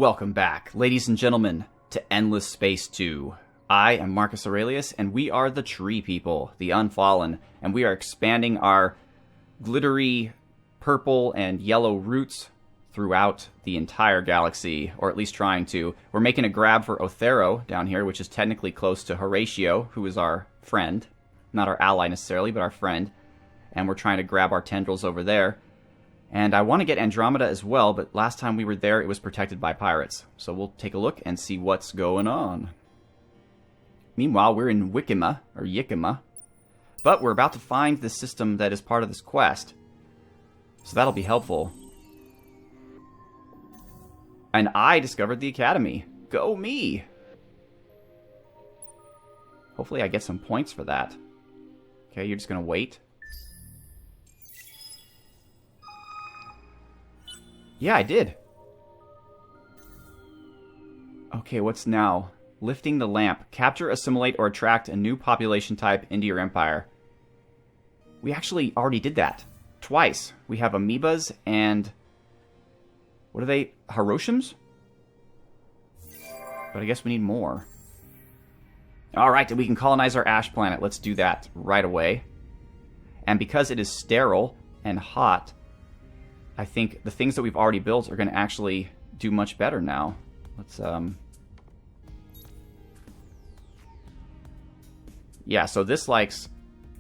Welcome back, ladies and gentlemen, to Endless Space 2. I am Marcus Aurelius, and we are the Tree People, the Unfallen, and we are expanding our glittery purple and yellow roots throughout the entire galaxy, or at least trying to. We're making a grab for Othero down here, which is technically close to Horatio, who is our friend. Not our ally necessarily, but our friend. And we're trying to grab our tendrils over there. And I want to get Andromeda as well, but last time we were there, it was protected by pirates. So we'll take a look and see what's going on. Meanwhile, we're in Wikima, or Yikima. But we're about to find the system that is part of this quest. So that'll be helpful. And I discovered the Academy. Go me! Hopefully I get some points for that. Okay, you're just going to wait. Yeah, I did. Okay, what's now? Lifting the lamp. Capture, assimilate, or attract a new population type into your empire. We actually already did that. Twice. We have amoebas and... what are they? Hiroshims? But I guess we need more. Alright, we can colonize our ash planet. Let's do that right away. And because it is sterile and hot, I think the things that we've already built are going to actually do much better now. Let's, yeah, so this likes...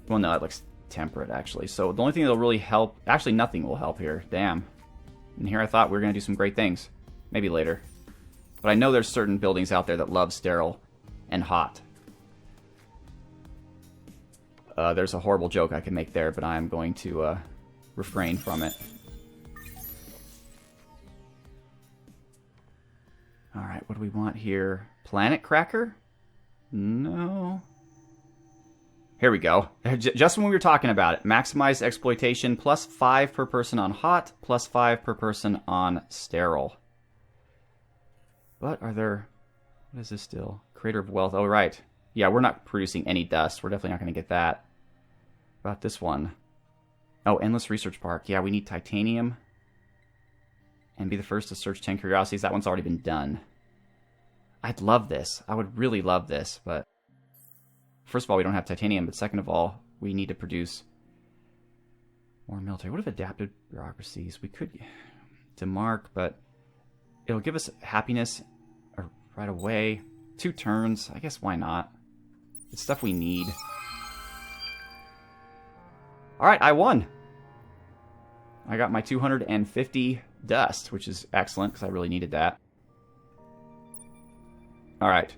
well, no, it likes temperate, actually. So the only thing that'll really help... actually, nothing will help here. Damn. And here I thought we were going to do some great things. Maybe later. But I know there's certain buildings out there that love sterile and hot. There's a horrible joke I can make there, but I'm going to refrain from it. Alright, what do we want here? Planet Cracker? No. Here we go. Just when we were talking about it. Maximize exploitation, +5 per person on hot, +5 per person on sterile. But are there... what is this still? Creator of wealth. Oh, right. Yeah, we're not producing any dust. We're definitely not going to get that. About this one. Oh, Endless Research Park. Yeah, we need titanium. And be the first to search 10 curiosities. That one's already been done. I'd love this. I would really love this, but... first of all, we don't have titanium, but second of all, we need to produce more military. What if adapted bureaucracies? We could demark, but it'll give us happiness right away. 2 turns. I guess why not? It's stuff we need. Alright, I won! I got my 250 dust, which is excellent, because I really needed that. Alright.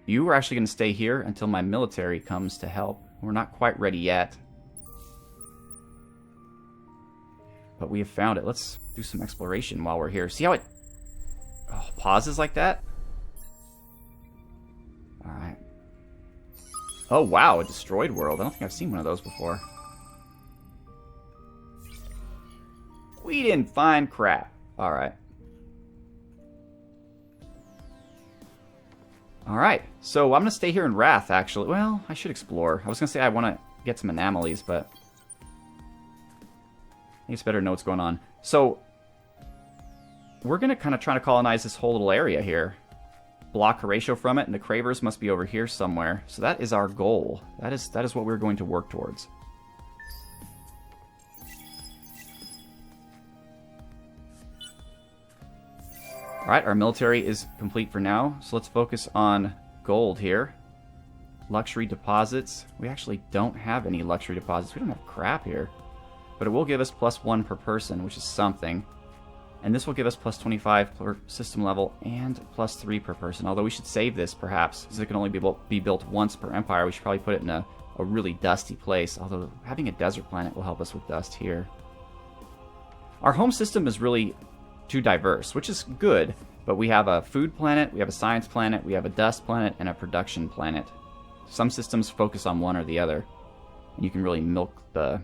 You are actually going to stay here until my military comes to help. We're not quite ready yet. But we have found it. Let's do some exploration while we're here. See how it pauses like that? Alright. Oh, wow, a destroyed world. I don't think I've seen one of those before. We didn't find crap. Alright. Alright, so I'm going to stay here in Wrath, actually. Well, I should explore. I was going to say I want to get some anomalies, but... I think it's better to know what's going on. So, we're going to kind of try to colonize this whole little area here. Block Horatio from it, and the Cravers must be over here somewhere. So that is our goal. That is what we're going to work towards. Alright, our military is complete for now, so let's focus on gold here. Luxury deposits. We actually don't have any luxury deposits. We don't have crap here. But it will give us +1 per person, which is something. And this will give us +25 per system level and +3 per person. Although we should save this, perhaps, because it can only be built once per empire. We should probably put it in a really dusty place. Although having a desert planet will help us with dust here. Our home system is really... too diverse, which is good, but we have a food planet, we have a science planet, we have a dust planet, and a production planet. Some systems focus on one or the other, and you can really milk the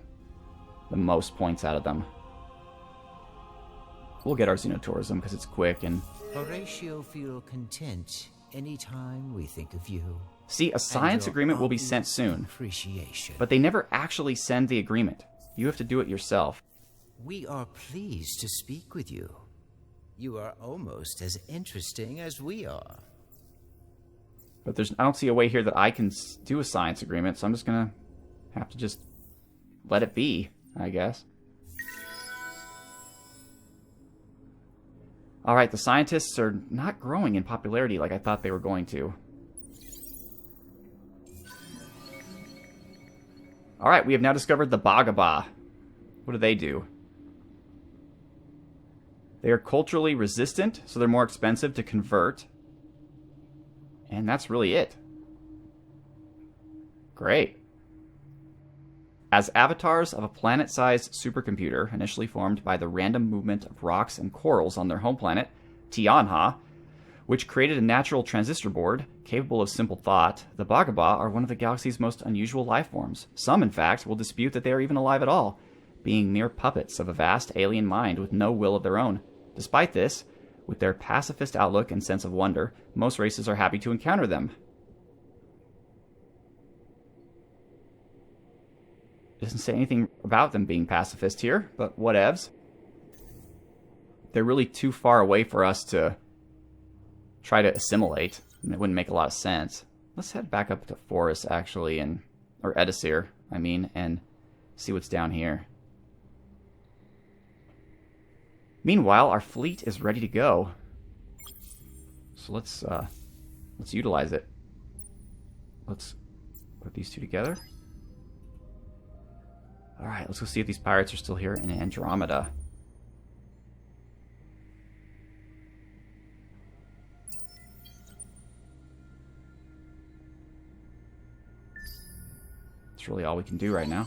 most points out of them. We'll get our xenotourism because it's quick and... Horatio feel content anytime we think of you. See, a science agreement will be sent soon, but they never actually send the agreement. You have to do it yourself. We are pleased to speak with you. You are almost as interesting as we are. But I don't see a way here that I can do a science agreement, so I'm just gonna have to just let it be, I guess. Alright, the scientists are not growing in popularity like I thought they were going to. Alright, we have now discovered the Bagaba. What do they do? They are culturally resistant, so they're more expensive to convert. And that's really it. Great. As avatars of a planet-sized supercomputer initially formed by the random movement of rocks and corals on their home planet, Tianha, which created a natural transistor board capable of simple thought, the Bagaba are one of the galaxy's most unusual life forms. Some, in fact, will dispute that they are even alive at all, being mere puppets of a vast alien mind with no will of their own. Despite this, with their pacifist outlook and sense of wonder, most races are happy to encounter them. It doesn't say anything about them being pacifist here, but whatevs. They're really too far away for us to try to assimilate, and it wouldn't make a lot of sense. Let's head back up to Forest, actually, or Edisir, and see what's down here. Meanwhile, our fleet is ready to go. So let's utilize it. Let's put these two together. Alright, let's go see if these pirates are still here in Andromeda. That's really all we can do right now.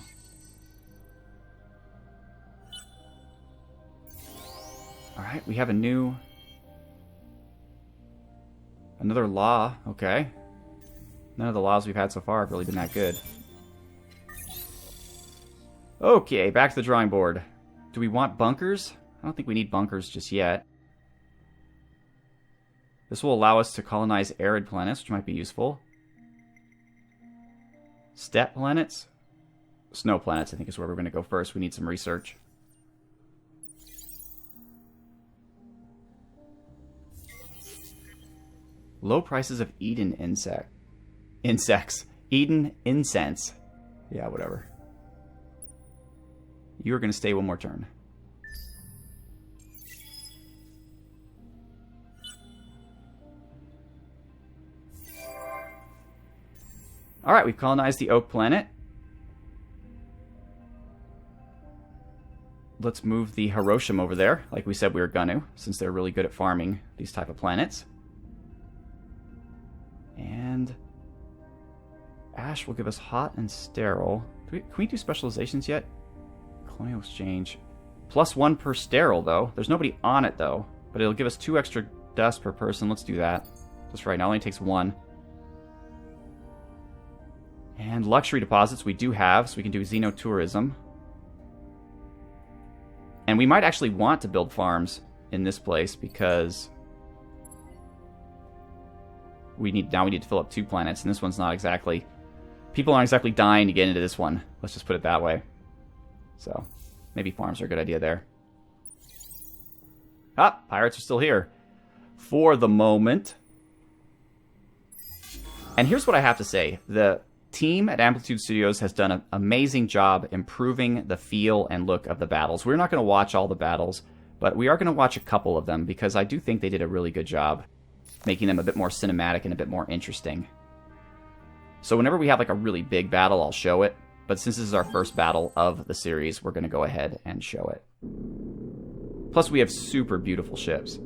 Alright, we have another law. Okay. None of the laws we've had so far have really been that good. Okay, back to the drawing board. Do we want bunkers? I don't think we need bunkers just yet. This will allow us to colonize arid planets, which might be useful. Steppe planets? Snow planets, I think, is where we're going to go first. We need some research. Low prices of Eden insects. Eden incense. Yeah, whatever. You are going to stay one more turn. Alright, we've colonized the Oak Planet. Let's move the Hiroshima over there, like we said we were gonna, since they're really good at farming these type of planets. And Ash will give us hot and sterile. Can we do specializations yet? Colonial exchange. +1 per sterile, though. There's nobody on it, though. But it'll give us 2 extra dust per person. Let's do that. Just right now. It only takes 1. And luxury deposits we do have, so we can do xenotourism. And we might actually want to build farms in this place, because we need to fill up 2 planets, and this one's not exactly... People aren't exactly dying to get into this one. Let's just put it that way. So, maybe farms are a good idea there. Ah, pirates are still here. For the moment. And here's what I have to say. The team at Amplitude Studios has done an amazing job improving the feel and look of the battles. We're not going to watch all the battles, but we are going to watch a couple of them, because I do think they did a really good job making them a bit more cinematic and a bit more interesting. So whenever we have like a really big battle, I'll show it. But since this is our first battle of the series, we're going to go ahead and show it. Plus, we have super beautiful ships.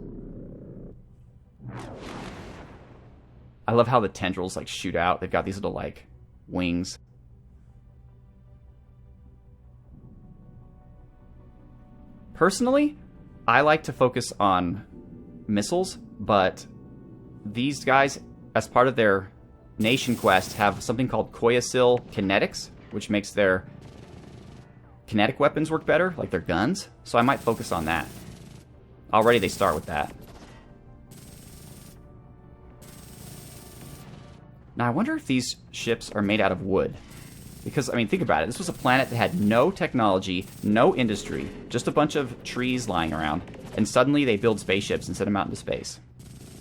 I love how the tendrils like shoot out. They've got these little like wings. Personally, I like to focus on missiles, but these guys, as part of their nation quest, have something called Koyasil Kinetics, which makes their kinetic weapons work better, like their guns. So I might focus on that. Already they start with that. Now I wonder if these ships are made out of wood. Because, I mean, think about it. This was a planet that had no technology, no industry, just a bunch of trees lying around. And suddenly they build spaceships and send them out into space.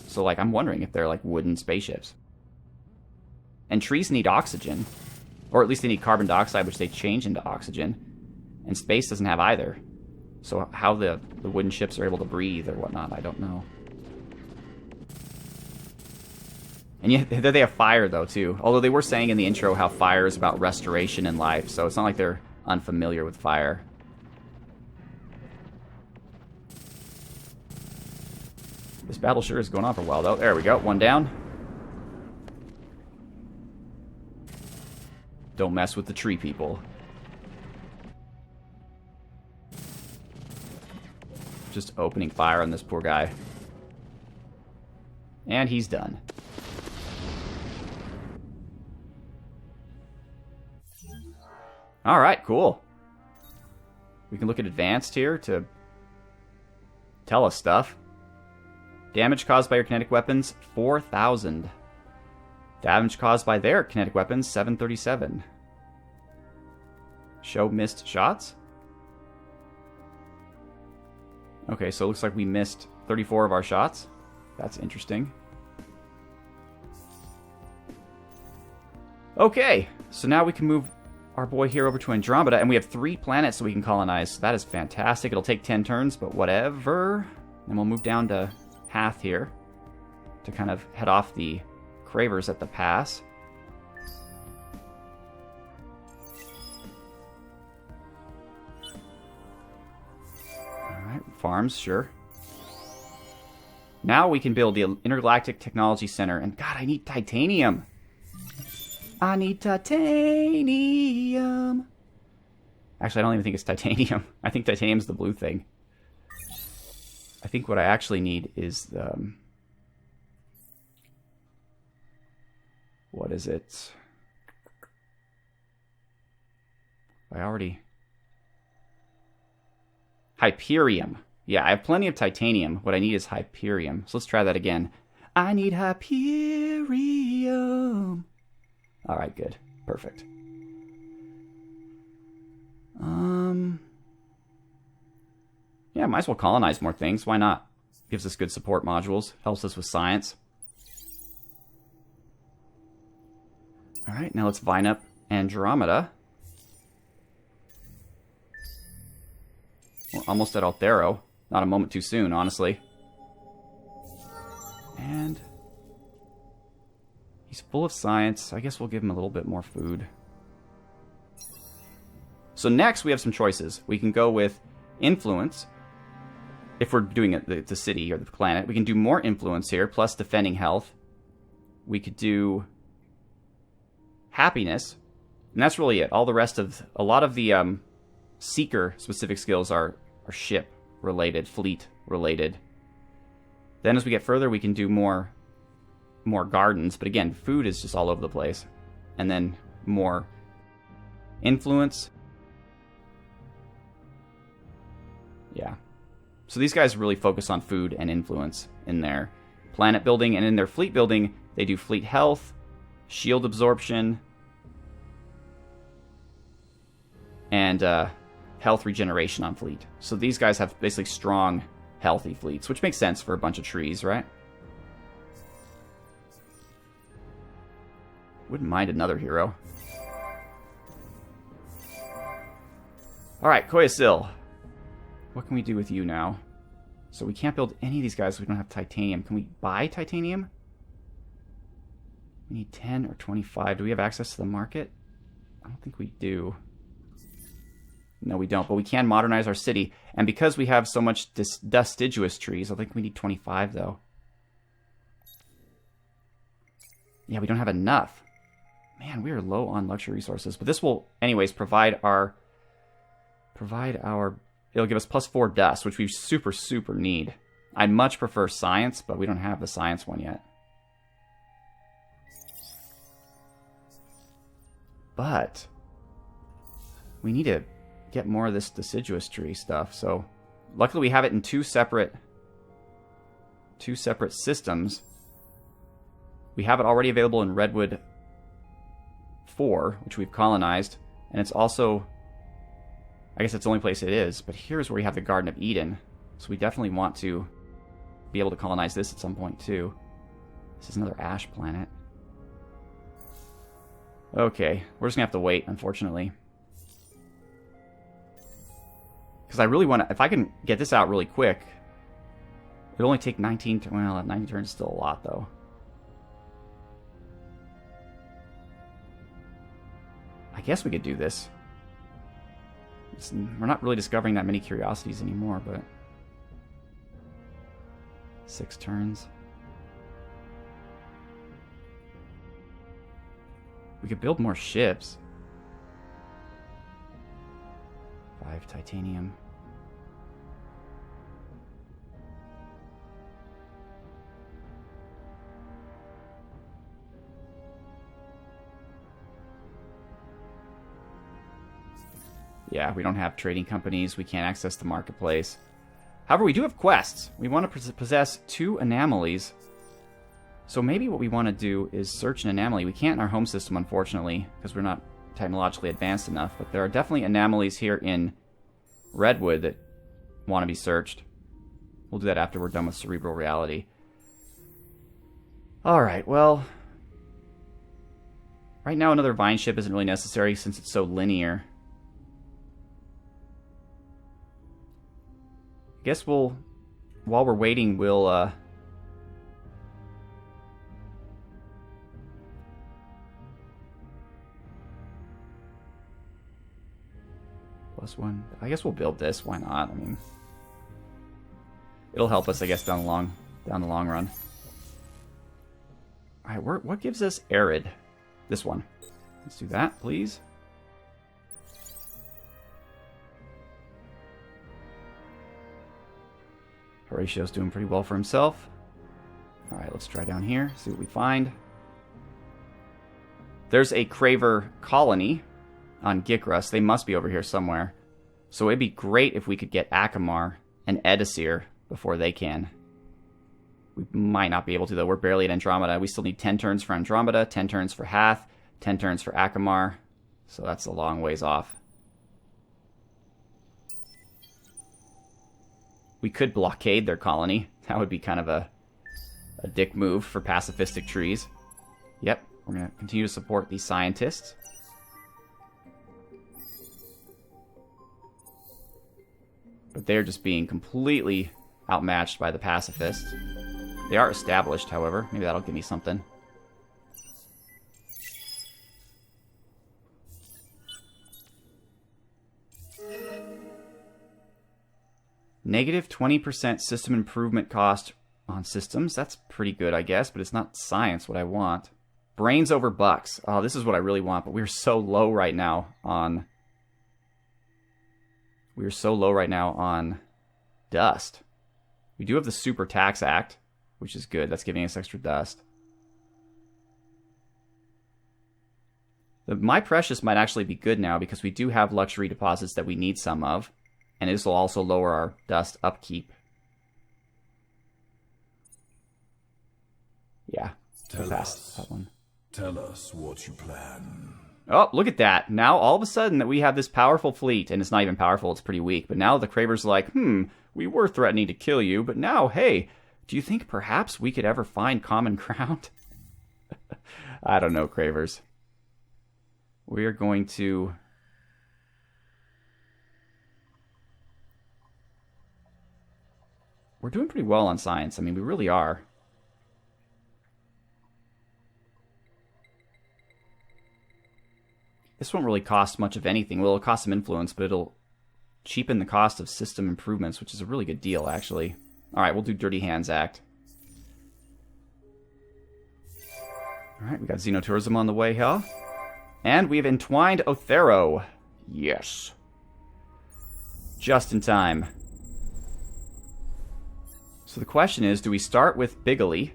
So, like, I'm wondering if they're, like, wooden spaceships. And trees need oxygen. Or at least they need carbon dioxide, which they change into oxygen. And space doesn't have either. So how the wooden ships are able to breathe or whatnot, I don't know. And yet, they have fire, though, too. Although they were saying in the intro how fire is about restoration in life. So it's not like they're unfamiliar with fire. This battle sure is going on for a while, though. There we go. One down. Don't mess with the tree people. Just opening fire on this poor guy. And he's done. Alright, cool. We can look at advanced here to tell us stuff. Damage caused by your kinetic weapons, 4,000. Damage caused by their kinetic weapons, 737. Show missed shots? Okay, so it looks like we missed 34 of our shots. That's interesting. Okay, so now we can move our boy here over to Andromeda, and we have 3 planets that we can colonize. So that is fantastic. It'll take 10 turns, but whatever. And we'll move down to Hath here to kind of head off the Cravers at the pass. Alright, farms, sure. Now we can build the Intergalactic Technology Center, and God, I need titanium! I need titanium! Actually, I don't even think it's titanium. I think titanium's the blue thing. I think what I actually need is the... what is it? Hyperium. Yeah, I have plenty of titanium. What I need is Hyperium. So let's try that again. I need Hyperium. Alright, good. Perfect. Yeah, might as well colonize more things. Why not? Gives us good support modules. Helps us with science. Alright, now let's vine up Andromeda. We're almost at Althero. Not a moment too soon, honestly. And he's full of science. I guess we'll give him a little bit more food. So next we have some choices. We can go with influence. If we're doing it, the city or the planet, we can do more influence here, plus defending health. We could do happiness, and that's really it. All the rest of a lot of the seeker specific skills are ship related, fleet related. Then as we get further, we can do more gardens, but again, food is just all over the place. And then more influence. Yeah. So these guys really focus on food and influence in their planet building, and in their fleet building, they do fleet health, shield absorption, and health regeneration on fleet. So these guys have basically strong, healthy fleets, which makes sense for a bunch of trees, right? Wouldn't mind another hero. Alright, Koyasil. What can we do with you now? So we can't build any of these guys if we don't have titanium. Can we buy titanium? We need 10 or 25. Do we have access to the market? I don't think we do. No, we don't. But we can modernize our city. And because we have so much deciduous trees, I think we need 25, though. Yeah, we don't have enough. Man, we are low on luxury resources. But this will, anyways, provide our... It'll give us +4 dust, which we super, super need. I'd much prefer science, but we don't have the science one yet. But we need to get more of this deciduous tree stuff. So luckily we have it in two separate systems. We have it already available in Redwood 4, which we've colonized, and it's also, I guess it's the only place it is, but here's where we have the Garden of Eden. So we definitely want to be able to colonize this at some point, too. This is another ash planet. Okay, we're just going to have to wait, unfortunately. Because I really want to... If I can get this out really quick... It'll only take 19... Well, 19 turns is still a lot, though. I guess we could do this. We're not really discovering that many curiosities anymore, but... 6 turns. We could build more ships. 5 titanium. Yeah, we don't have trading companies. We can't access the marketplace. However, we do have quests. We want to possess 2 anomalies. So maybe what we want to do is search an anomaly. We can't in our home system, unfortunately, because we're not technologically advanced enough. But there are definitely anomalies here in Redwood that want to be searched. We'll do that after we're done with Cerebral Reality. Alright, well... Right now, another Vine ship isn't really necessary since it's so linear. I guess we'll... While we're waiting, we'll, +1. I guess we'll build this. Why not? I mean... It'll help us, I guess, down the long run. Alright, what gives us Arid? This one. Let's do that, please. Horatio's doing pretty well for himself. Alright, let's try down here, see what we find. There's a Craver colony on Gikras. They must be over here somewhere. So it'd be great if we could get Akamar and Edisir before they can. We might not be able to, though. We're barely at Andromeda. We still need 10 turns for Andromeda, 10 turns for Hath, 10 turns for Akamar. So that's a long ways off. We could blockade their colony. That would be kind of a dick move for pacifistic trees. Yep, we're going to continue to support these scientists. But they're just being completely outmatched by the pacifists. They are established, however. Maybe that'll give me something. Negative 20% system improvement cost on systems. That's pretty good, I guess, but it's not science what I want. Brains over bucks. Oh, this is what I really want, but we're so low right now on... We're so low right now on dust. We do have the Super Tax Act, which is good. That's giving us extra dust. The My Precious might actually be good now because we do have luxury deposits that we need some of. And this will also lower our dust upkeep. Yeah, I'll pass that one. Tell us what you plan. Oh, look at that. Now, all of a sudden, that we have this powerful fleet. And it's not even powerful, it's pretty weak. But now the Craver's like, we were threatening to kill you. But now, hey, do you think perhaps we could ever find common ground? I don't know, Cravers. We are going to... We're doing pretty well on science. I mean, we really are. This won't really cost much of anything. Well, it'll cost some influence, but it'll cheapen the cost of system improvements, which is a really good deal, actually. Alright, we'll do Dirty Hands Act. Alright, we got Xenotourism on the way here. And we have entwined Othero. Yes. Just in time. So the question is, do we start with Bigally,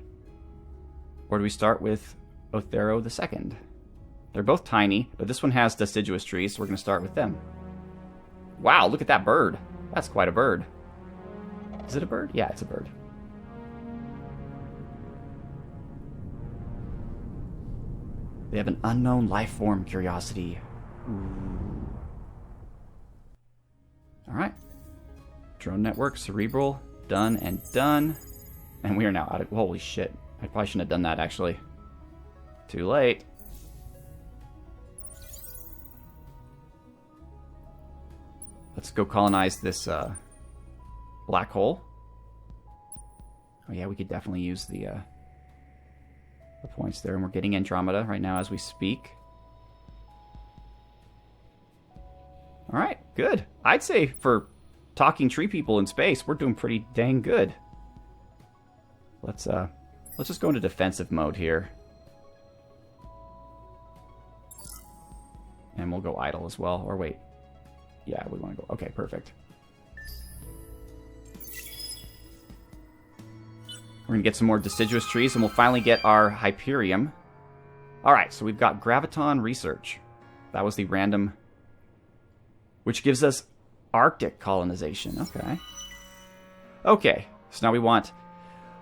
or do we start with Othero II? They're both tiny, but this one has deciduous trees, so we're going to start with them. Wow, look at that bird. That's quite a bird. Is it a bird? Yeah, it's a bird. They have an unknown life form curiosity. Ooh. Alright. Drone network, cerebral, done and done. And we are now out of... Holy shit. I probably shouldn't have done that, actually. Too late. Let's go colonize this black hole. Oh yeah, we could definitely use the points there. And we're getting Andromeda right now as we speak. Alright, good. I'd say for talking tree people in space, we're doing pretty dang good. Let's just go into defensive mode here. And we'll go idle as well. Or wait. Yeah, we want to go... Okay, perfect. We're going to get some more deciduous trees, and we'll finally get our Hyperium. Alright, so we've got Graviton Research. That was the random... Which gives us Arctic colonization. Okay. Okay, so now we want...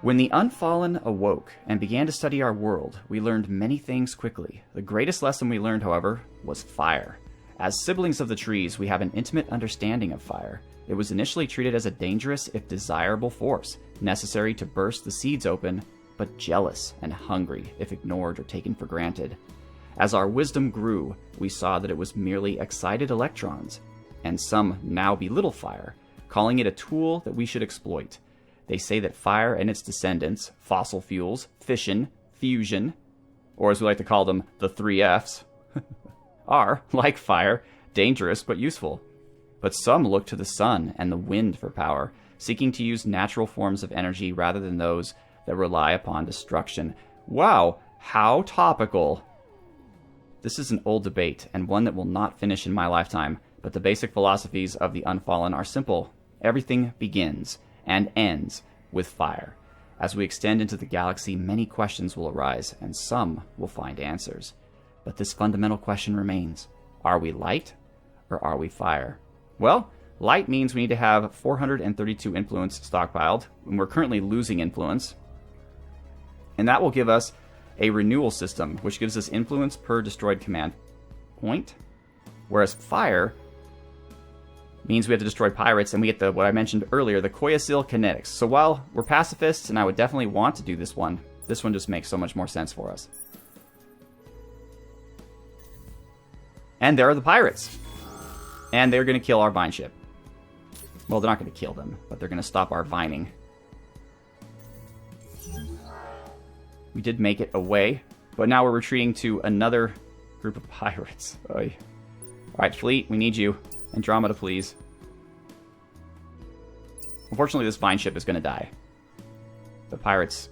When the Unfallen awoke and began to study our world, we learned many things quickly. The greatest lesson we learned, however, was fire. As siblings of the trees, we have an intimate understanding of fire. It was initially treated as a dangerous, if desirable, force, necessary to burst the seeds open, but jealous and hungry if ignored or taken for granted. As our wisdom grew, we saw that it was merely excited electrons, and some now belittle fire, calling it a tool that we should exploit. They say that fire and its descendants, fossil fuels, fission, fusion, or as we like to call them, the 3 Fs, are, like fire, dangerous but useful. But some look to the sun and the wind for power, seeking to use natural forms of energy rather than those that rely upon destruction. Wow, how topical. This is an old debate, and one that will not finish in my lifetime, but the basic philosophies of the Unfallen are simple. Everything begins and ends with fire. As we extend into the galaxy, many questions will arise, and some will find answers. But this fundamental question remains. Are we light, or are we fire? Well, light means we need to have 432 influence stockpiled, and we're currently losing influence. And that will give us a renewal system, which gives us influence per destroyed command point. Whereas fire means we have to destroy pirates, and we get the, what I mentioned earlier, the Koyasil kinetics. So while we're pacifists, and I would definitely want to do this one just makes so much more sense for us. And there are the pirates. And they're going to kill our vine ship. Well, they're not going to kill them, but they're going to stop our vining. We did make it away, but now we're retreating to another group of pirates. Oy. Alright, fleet, we need you. Andromeda, please. Unfortunately, this vine ship is going to die. The pirates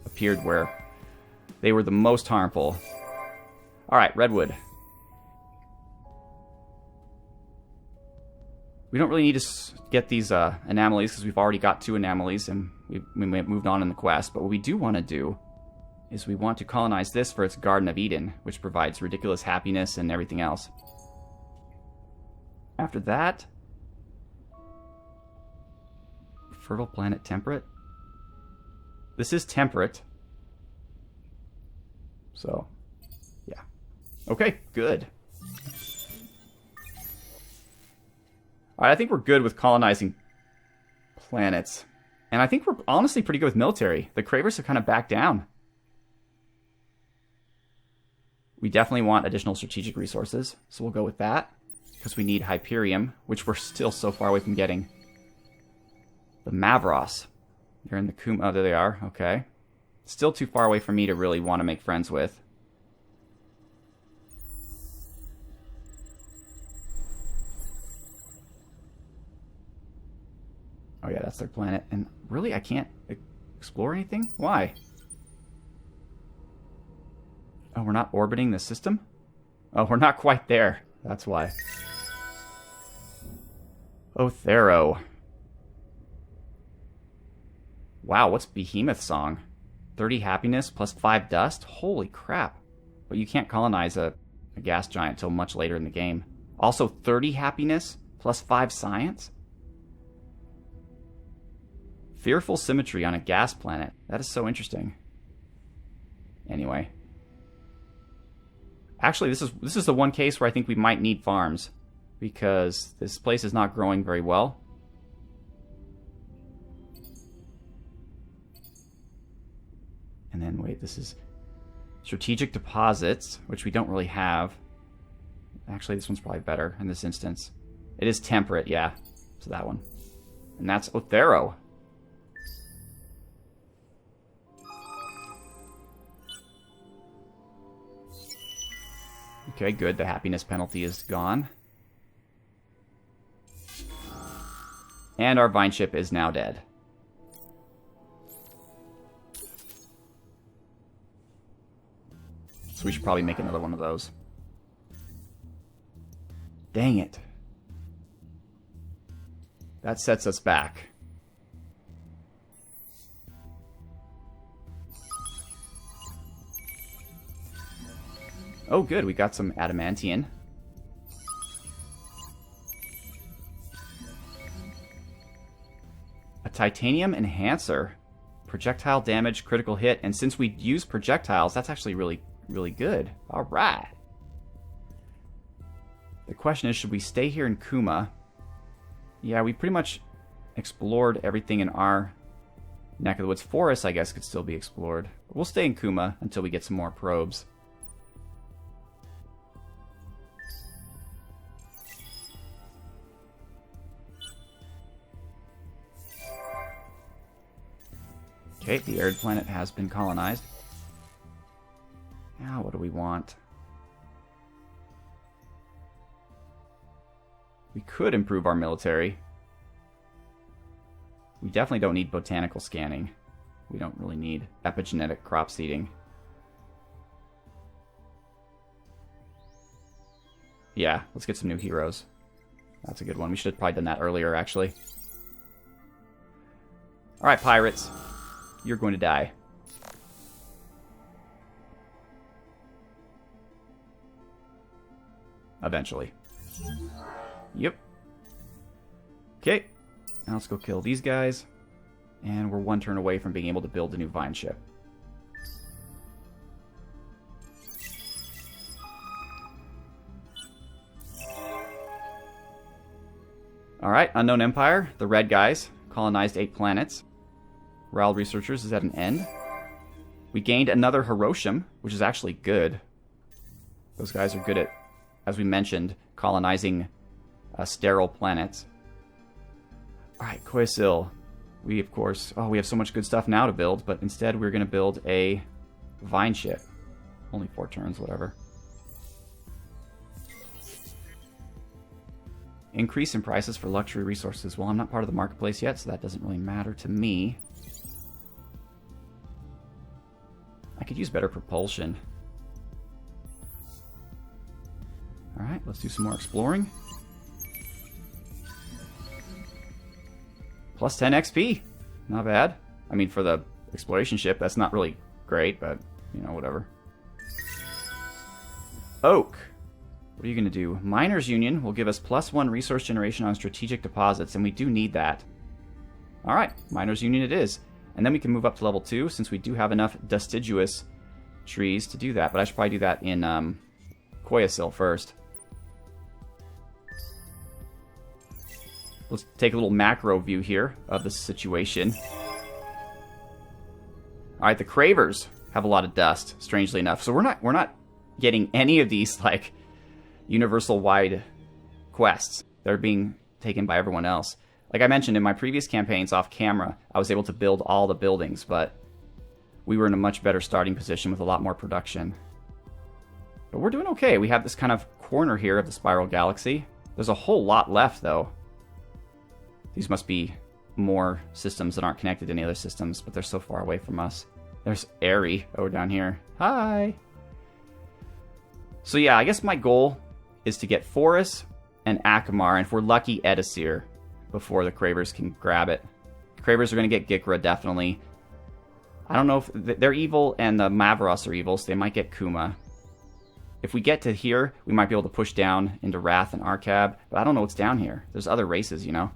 appeared where they were the most harmful. Alright, Redwood. We don't really need to get these anomalies because we've already got 2 anomalies and we may have moved on in the quest. But what we do want to do is we want to colonize this for its Garden of Eden, which provides ridiculous happiness and everything else. After that, fertile planet temperate. This is temperate. So, yeah. Okay, good. Alright, I think we're good with colonizing planets. And I think we're honestly pretty good with military. The Cravers have kind of backed down. We definitely want additional strategic resources, so we'll go with that. Because we need Hyperium, which we're still so far away from getting. The Mavros. They're in the Kum... Oh, there they are. Okay. Still too far away for me to really want to make friends with. Oh yeah, that's their planet. And really, I can't explore anything? Why? Oh, we're not orbiting the system? Oh, we're not quite there. That's why. Othero. Wow, what's Behemoth Song? 30 happiness plus 5 dust? Holy crap. But you can't colonize a gas giant till much later in the game. Also 30 happiness plus 5 science? Fearful symmetry on a gas planet. That is so interesting. Anyway. Actually, this is the one case where I think we might need farms. Because this place is not growing very well. And then, wait, this is strategic deposits, which we don't really have. Actually, this one's probably better in this instance. It is temperate, yeah. So that one. And that's Othero. Okay, good. The happiness penalty is gone. And our vine ship is now dead. So we should probably make another one of those. Dang it. That sets us back. Oh, good. We got some adamantium. A titanium enhancer. Projectile damage, critical hit. And since we use projectiles, that's actually really, really good. All right. The question is, should we stay here in Kuma? Yeah, we pretty much explored everything in our neck of the woods. Forests, I guess, could still be explored. But we'll stay in Kuma until we get some more probes. Okay, the arid planet has been colonized. Now, what do we want? We could improve our military. We definitely don't need botanical scanning. We don't really need epigenetic crop seeding. Yeah, let's get some new heroes. That's a good one. We should have probably done that earlier, actually. Alright, pirates. You're going to die. Eventually. Yep. Okay. Now let's go kill these guys. And we're one turn away from being able to build a new vine ship. Alright, Unknown Empire, the red guys, colonized 8 planets. Ral researchers is at an end. We gained another Hiroshima, which is actually good. Those guys are good at, as we mentioned, colonizing sterile planets. Alright, Koyasil. We, of course... Oh, we have so much good stuff now to build, but instead we're going to build a vine ship. Only 4 turns, whatever. Increase in prices for luxury resources. Well, I'm not part of the marketplace yet, so that doesn't really matter to me. I could use better propulsion. Alright, let's do some more exploring. Plus 10 XP. Not bad. I mean, for the exploration ship, that's not really great, but, you know, whatever. Oak. What are you going to do? Miners Union will give us +1 resource generation on strategic deposits, and we do need that. Alright, Miners Union it is. And then we can move up to level 2, since we do have enough deciduous trees to do that. But I should probably do that in Koyasil first. Let's take a little macro view here of the situation. Alright, the Cravers have a lot of dust, strangely enough. So we're not getting any of these, like, universal-wide quests. They're being taken by everyone else. Like I mentioned in my previous campaigns off camera, I was able to build all the buildings, but we were in a much better starting position with a lot more production. But we're doing okay. We have this kind of corner here of the Spiral Galaxy. There's a whole lot left, though. These must be more systems that aren't connected to any other systems, but they're so far away from us. There's Airy over down here. Hi! So yeah, I guess my goal is to get Forest and Akamar, and if we're lucky, Edisir, before the Cravers can grab it. The Cravers are going to get Gikra, definitely. I don't know if... They're evil, and the Mavros are evil, so they might get Kuma. If we get to here, we might be able to push down into Wrath and Arkab, but I don't know what's down here. There's other races, you know?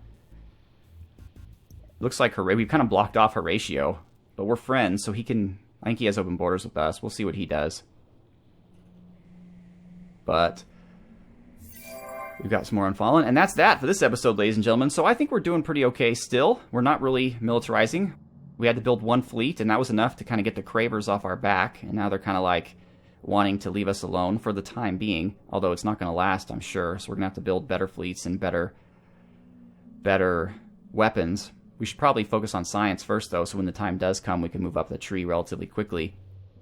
Looks like we've kind of blocked off Horatio, but we're friends, so he can... I think he has open borders with us. We'll see what he does. But we've got some more Unfallen, and that's that for this episode, ladies and gentlemen. So I think we're doing pretty okay still. We're not really militarizing. We had to build one fleet, and that was enough to kind of get the Cravers off our back, and now they're kind of like wanting to leave us alone for the time being, although it's not going to last, I'm sure. So we're going to have to build better fleets and better weapons. We should probably focus on science first, though, so when the time does come, we can move up the tree relatively quickly.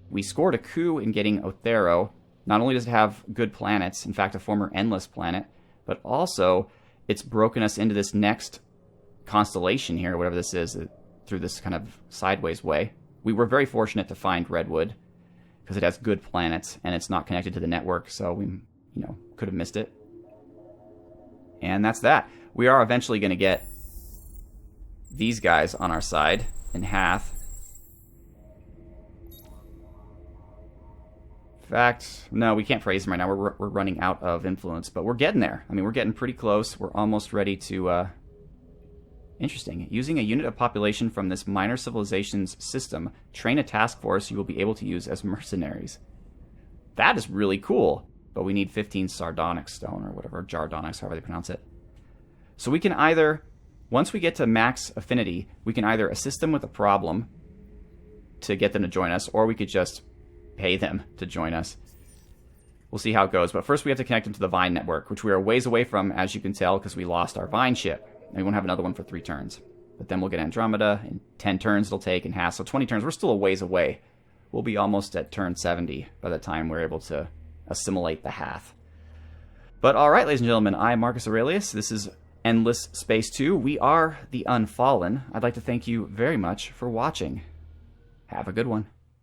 We scored a coup in getting Othero. Not only does it have good planets, in fact, a former endless planet, but also it's broken us into this next constellation here, whatever this is, through this kind of sideways way. We were very fortunate to find Redwood, because it has good planets, and it's not connected to the network, so we, could have missed it. And that's that. We are eventually going to get these guys on our side in Hath. In fact, no, we can't praise them right now. We're running out of influence, but we're getting there. I mean, we're getting pretty close. We're almost ready to... Interesting. Using a unit of population from this minor civilization's system, train a task force you will be able to use as mercenaries. That is really cool. But we need 15 sardonyx stone or whatever, jardonyx, however they pronounce it. So we can either, once we get to max affinity, we can either assist them with a problem to get them to join us, or we could just pay them to join us. We'll see how it goes. But first we have to connect them to the Vine network, which we are ways away from, as you can tell, because we lost our Vine ship. And we won't have another one for 3 turns. But then we'll get Andromeda, in 10 turns it'll take, and Hath. So 20 turns, we're still a ways away. We'll be almost at turn 70 by the time we're able to assimilate the Hath. But alright, ladies and gentlemen, I'm Marcus Aurelius. This is Endless Space 2. We are the Unfallen. I'd like to thank you very much for watching. Have a good one.